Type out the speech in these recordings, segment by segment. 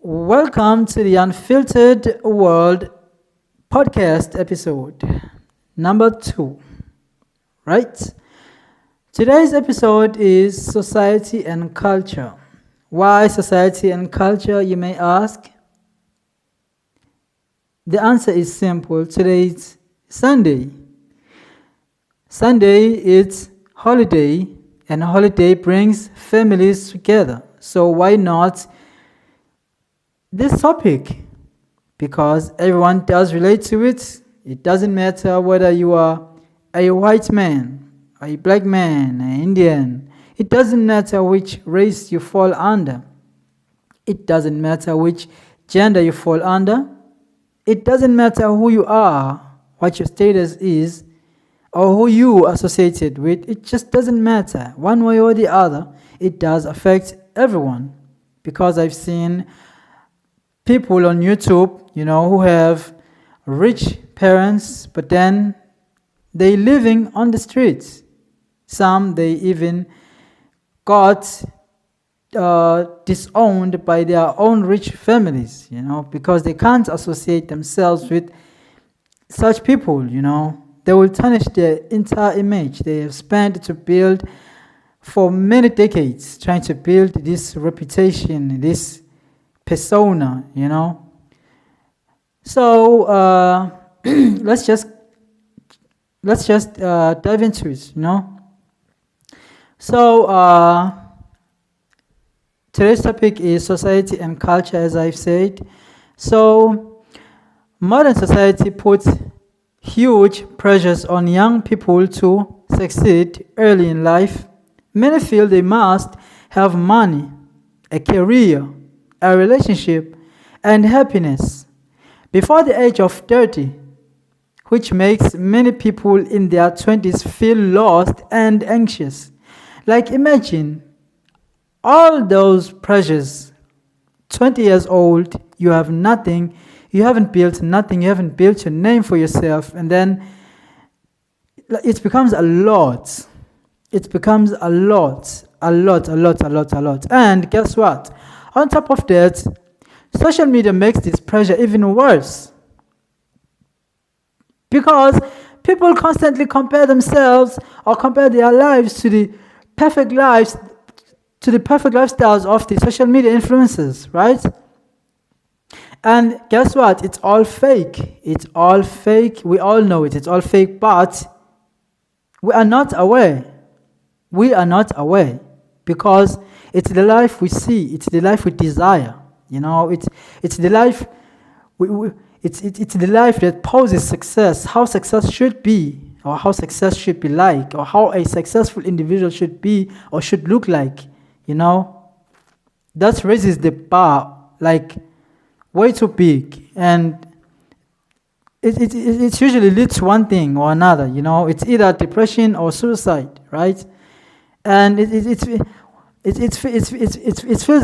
Welcome to the Unfiltered World podcast episode number 2, right? Today's episode is society and culture. Why society and culture, you may ask? The answer is simple. Today is Sunday. Sunday is holiday, and holiday brings families together. So why not this topic? Because everyone does relate to it. It doesn't matter whether you are a white man, a black man, an Indian. It doesn't matter which race you fall under. It doesn't matter which gender you fall under. It doesn't matter who you are, what your status is, or who you associated with. It just doesn't matter. One way or the other, it does affect everyone. Because I've seen people on YouTube, who have rich parents, but then they living on the streets. Some, they even got disowned by their own rich families, because they can't associate themselves with such people, They will tarnish their entire image they have spent to build for many decades, trying to build this reputation, this persona, So let's just dive into it, So today's topic is society and culture, as I've said. So modern society puts huge pressures on young people to succeed early in life. Many feel they must have money, a career, a relationship, and happiness before the age of 30, which makes many people in their 20s feel lost and anxious. Like, imagine all those pressures. 20 years old, you have nothing, you haven't built nothing, you haven't built a name for yourself, and then it becomes a lot. It becomes a lot. And guess what? On top of that, social media makes this pressure even worse. Because people constantly compare themselves or compare their lives to the perfect lifestyles of the social media influencers, right? And guess what? It's all fake. It's all fake. We all know it. It's all fake, but we are not aware. We are not aware because it's the life we see. It's the life we desire. It's the life it's the life that poses success, how success should be, or how success should be like, or how a successful individual should be or should look like. That raises the bar like way too big, and it usually leads to one thing or another. It's either depression or suicide, right? And it feels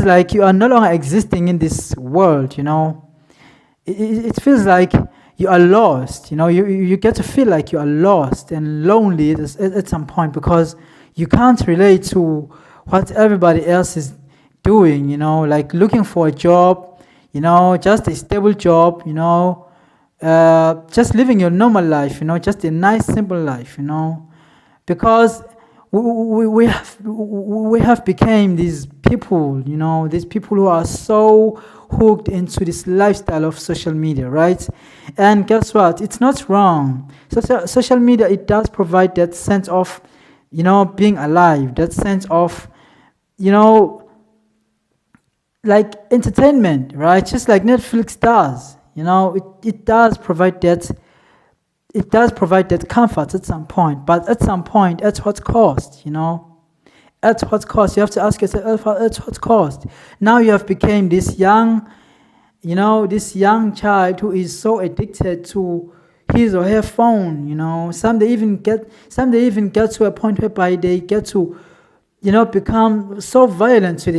like you are no longer existing in this world. It feels like you are lost. You get to feel like you are lost and lonely at some point because you can't relate to what everybody else is doing. Like looking for a job, just a stable job, just living your normal life, just a nice simple life, because we have become these people, these people who are so hooked into this lifestyle of social media, right? And guess what? It's not wrong. Social media, it does provide that sense of, being alive, that sense of, like entertainment, right? Just like Netflix does, it does provide that. It does provide that comfort at some point, but at some point, at what cost, At what cost? You have to ask yourself, at what cost? Now you have become this young child who is so addicted to his or her phone, Some they even get to a point whereby they get to, become so violent to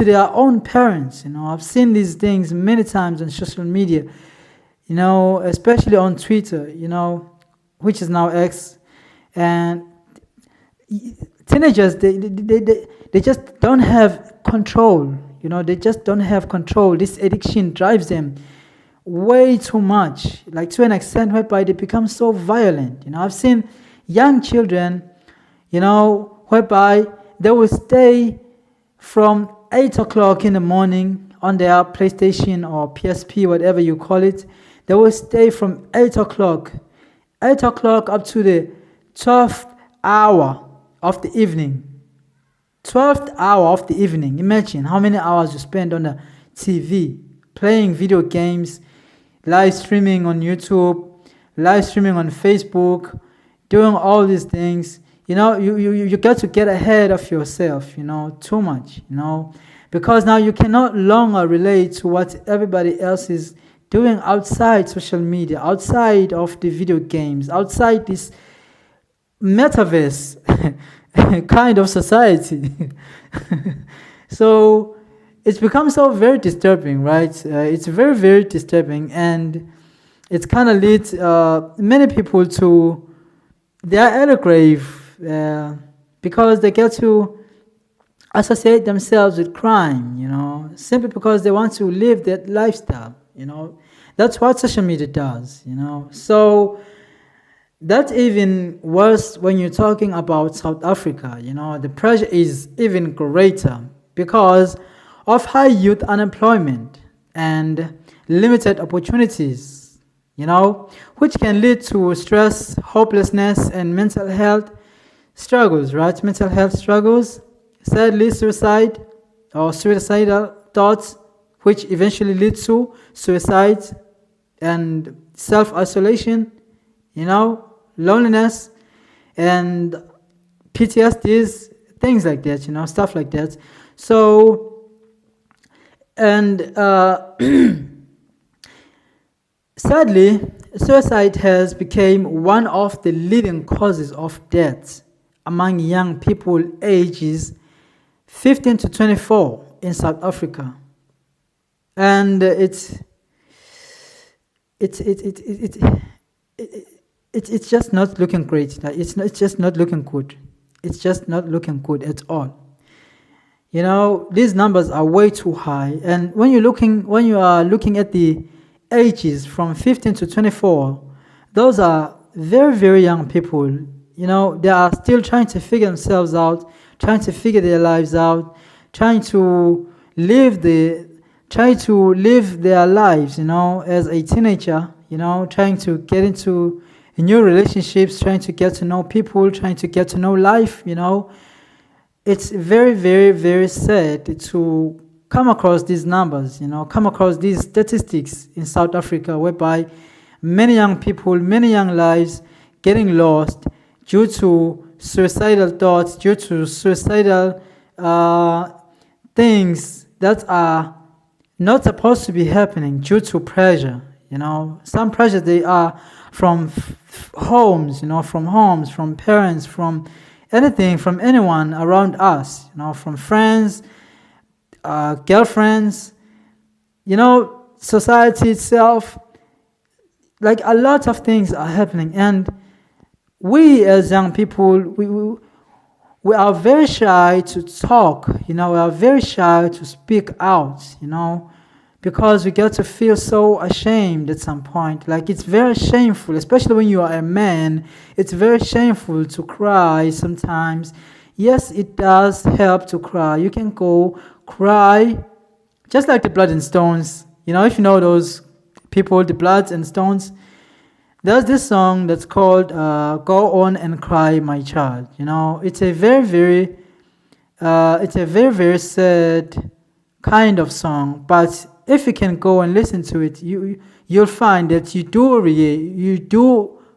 their own parents. I've seen these things many times on social media. Especially on Twitter, which is now X, and teenagers, they just don't have control, They just don't have control. This addiction drives them way too much, like to an extent whereby they become so violent. I've seen young children, whereby they will stay from 8 o'clock in the morning on their PlayStation or PSP, whatever you call it. They will stay from 8 o'clock up to the 12th hour of the evening. 12th hour of the evening. Imagine how many hours you spend on the TV, playing video games, live streaming on YouTube, live streaming on Facebook, doing all these things. You got to get ahead of yourself, too much, because now you cannot longer relate to what everybody else is doing outside social media, outside of the video games, outside this metaverse kind of society. So it's become so very disturbing, right? It's very, very disturbing, and it's kind of leads many people to their at a grave because they get to associate themselves with crime, simply because they want to live that lifestyle, That's what social media does, So that's even worse when you're talking about South Africa, The pressure is even greater because of high youth unemployment and limited opportunities, which can lead to stress, hopelessness, and mental health struggles, right? Mental health struggles, sadly, suicide or suicidal thoughts, which eventually lead to suicide and self-isolation, loneliness and PTSDs, things like that, stuff like that. So, and sadly, suicide has become one of the leading causes of death among young people ages 15 to 24 in South Africa. And it's just not looking great. It's just not looking good. It's just not looking good at all. These numbers are way too high. And when you are looking at the ages from 15 to 24, those are very, very young people. They are still trying to figure themselves out, trying to figure their lives out, trying to live their lives, as a teenager, trying to get into new relationships, trying to get to know people, trying to get to know life, It's very, very, very sad to come across these numbers, come across these statistics in South Africa, whereby many young people, many young lives getting lost due to suicidal thoughts, due to suicidal things that are not supposed to be happening due to pressure. Some pressure they are from homes, from parents, from anything, from anyone around us, from friends, girlfriends, society itself. Like a lot of things are happening, and we as young people, we are very shy to talk, we are very shy to speak out, because we get to feel so ashamed at some point. Like it's very shameful, especially when you are a man, it's very shameful to cry sometimes. Yes, it does help to cry. You can go cry, just like the Blood and Stones, if you know those people, the Bloods and Stones. There's this song that's called Go On and Cry, My Child. It's a very, very sad kind of song. But if you can go and listen to it, you'll find that you do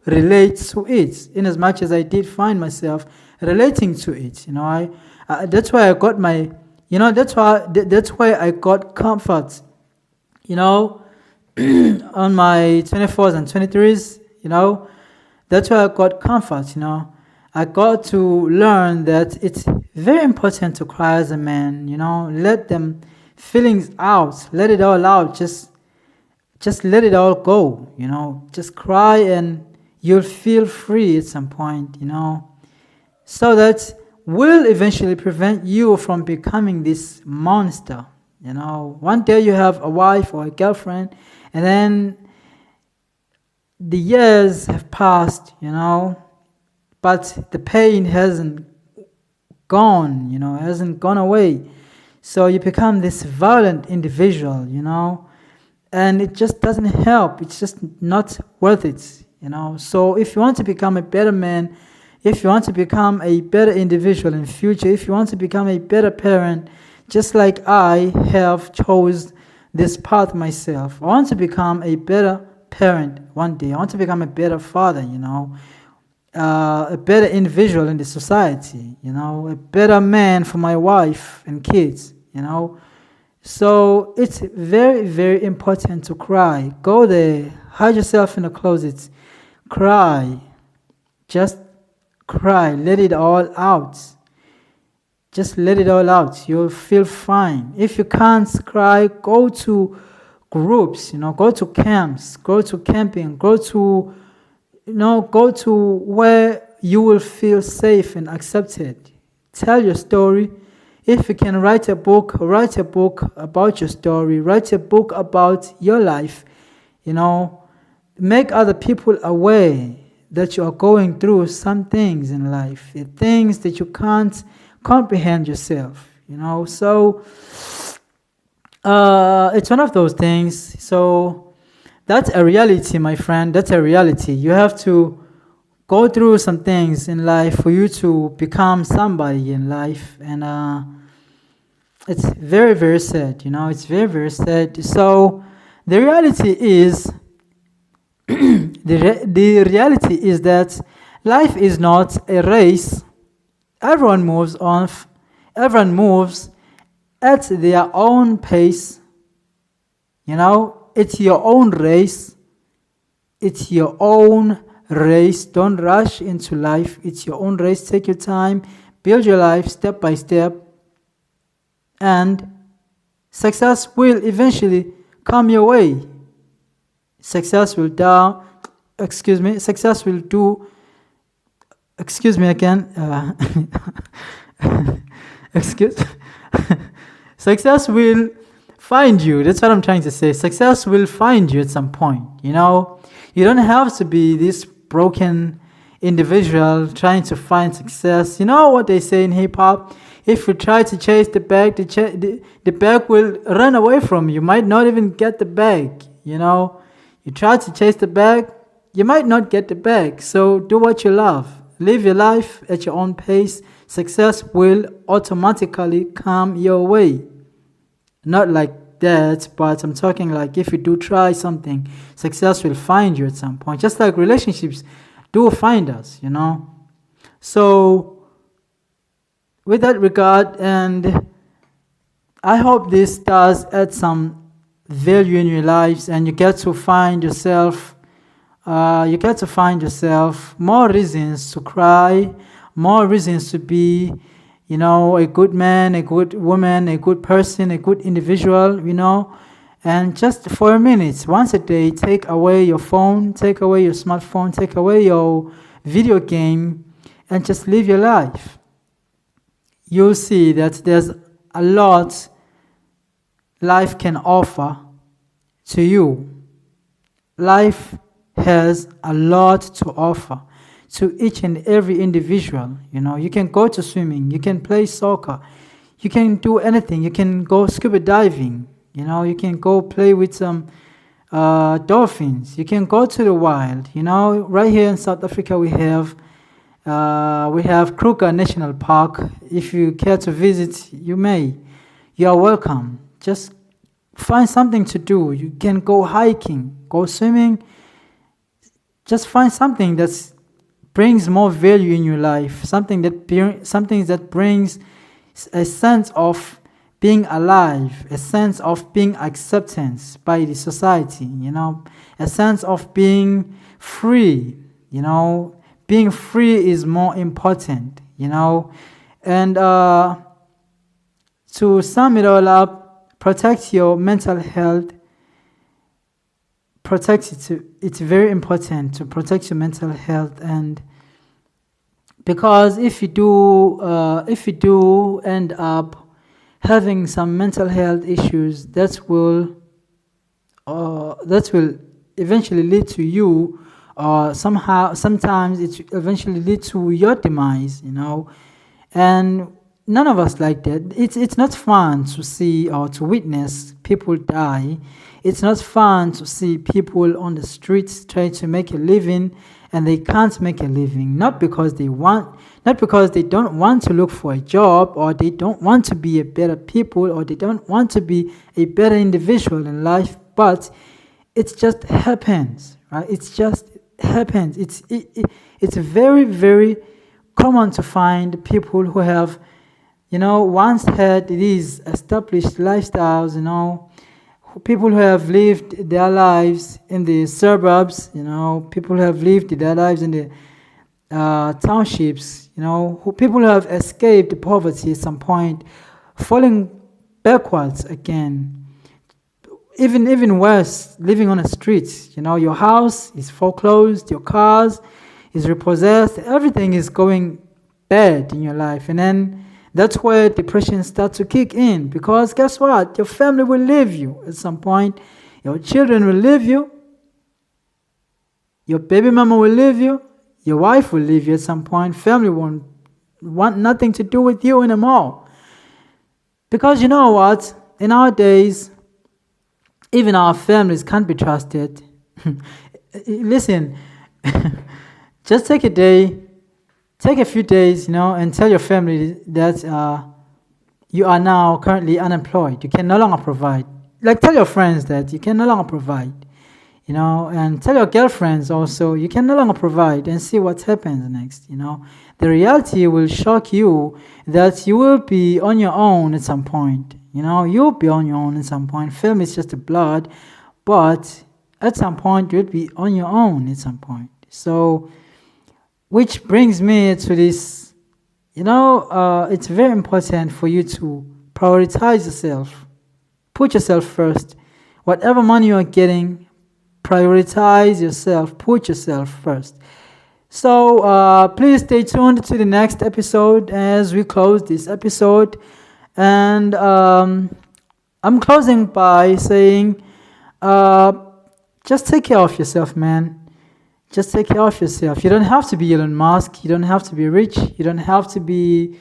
relate to it. In as much as I did find myself relating to it, that's why I got my, that's why I got comfort, on my 24s and 23s, that's why I got comfort, I got to learn that it's very important to cry as a man, let them feelings out, let it all out, just let it all go, just cry and you'll feel free at some point, so that will eventually prevent you from becoming this monster, You know, one day you have a wife or a girlfriend, and then the years have passed, you know, but the pain hasn't gone, you know, hasn't gone away. So you become this violent individual, you know, and it just doesn't help. It's just not worth it, you know. So if you want to become a better man, if you want to become a better individual in future, if you want to become a better parent, just like I have chose this path myself, I want to become a better parent one day. I want to become a better father, you know, a better individual in the society, you know, a better man for my wife and kids, you know. So it's very, very important to cry. Go there, hide yourself in the closet, cry, just cry, let it all out. Just let it all out. You'll feel fine. If you can't cry, go to groups, you know, go to camps, go to camping, go to, you know, go to where you will feel safe and accepted. Tell your story. If you can write a book about your story, write a book about your life, you know, make other people aware that you are going through some things in life, the things that you can't comprehend yourself, you know. So it's one of those things. So that's a reality, my friend. That's a reality. You have to go through some things in life for you to become somebody in life, and it's very, very sad, you know. It's very, very sad. So the reality is the reality is that life is not a race. Everyone moves on. Everyone moves at their own pace. You know, it's your own race. It's your own race. Don't rush into life. It's your own race. Take your time. Build your life step by step. And success will eventually come your way. Success will do. Success will do. Excuse me again. Excuse. Success will find you. That's what I'm trying to say. Success will find you at some point. You know, you don't have to be this broken individual trying to find success. You know what they say in hip hop? If you try to chase the bag, the bag will run away from you. You might not even get the bag. You know, you try to chase the bag, you might not get the bag. So do what you love. Live your life at your own pace. Success will automatically come your way. Not like that, but I'm talking like if you do try something, success will find you at some point. Just like relationships do find us, you know. So with that regard, and I hope this does add some value in your lives, and you get to find yourself more reasons to cry, more reasons to be, you know, a good man, a good woman, a good person, a good individual, you know. And just for a minute, once a day, take away your phone, take away your smartphone, take away your video game, and just live your life. You'll see that there's a lot life can offer to you. Life has a lot to offer to each and every individual. You know, you can go to swimming, you can play soccer, you can do anything. You can go scuba diving, you know, you can go play with some dolphins. You can go to the wild. You know, right here in South Africa we have Kruger National Park. If you care to visit, you may. You are welcome. Just find something to do. You can go hiking, go swimming. Just find something that brings more value in your life. Something that brings a sense of being alive, a sense of being acceptance by the society. You know, a sense of being free. You know. Being free is more important, you know. And to sum it all up, protect your mental health. Protect it. It's very important to protect your mental health, and because if you do end up having some mental health issues that will eventually lead to you, or sometimes it eventually lead to your demise, and none of us like that. It's not fun to see or to witness people die. It's not fun to see people on the streets trying to make a living and they can't make a living, not because they don't want to look for a job, or they don't want to be a better people, or they don't want to be a better individual in life, but it just happens, right? It just happens. It's very, very common to find people who have, once had these established lifestyles, people who have lived their lives in the suburbs, people who have lived their lives in the townships, people who have escaped poverty at some point, falling backwards again. Even worse, living on the streets. Your house is foreclosed, your cars is repossessed, everything is going bad in your life. And then that's where depression starts to kick in, because guess what? Your family will leave you at some point. Your children will leave you. Your baby mama will leave you. Your wife will leave you at some point. Family won't want nothing to do with you anymore. Because you know what? In our days, even our families can't be trusted. Listen, just take a few days, and tell your family that you are now currently unemployed. You can no longer provide. Like, tell your friends that you can no longer provide, and tell your girlfriends also you can no longer provide, and see what happens next. The reality will shock you that you will be on your own at some point. You'll be on your own at some point. Family is just a blood, but at some point you'll be on your own at some point. So, which brings me to this, it's very important for you to prioritize yourself. Put yourself first. Whatever money you're getting, prioritize yourself. Put yourself first. So please stay tuned to the next episode as we close this episode. And I'm closing by saying, just take care of yourself, man. Just take care of yourself. You don't have to be Elon Musk. You don't have to be rich. You don't have to be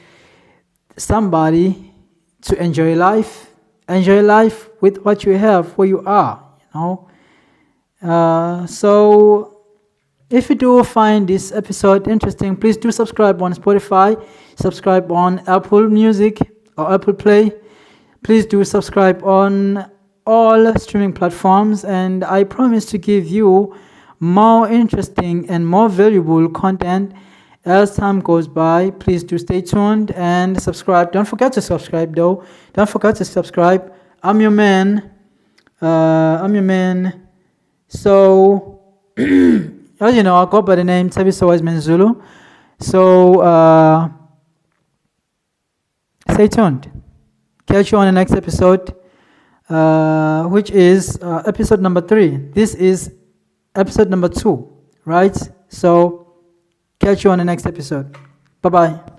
somebody to enjoy life. Enjoy life with what you have, where you are, So if you do find this episode interesting, please do subscribe on Spotify, subscribe on Apple Music or Apple Play. Please do subscribe on all streaming platforms, and I promise to give you more interesting and more valuable content as time goes by. Please do stay tuned and subscribe. Don't forget to subscribe though. Don't forget to subscribe. I'm your man. So, as you know, I go by the name Thabiso Wiseman Zulu. So, stay tuned. Catch you on the next episode, which is episode number 3. This is episode number 2, right? So, catch you on the next episode. Bye-bye.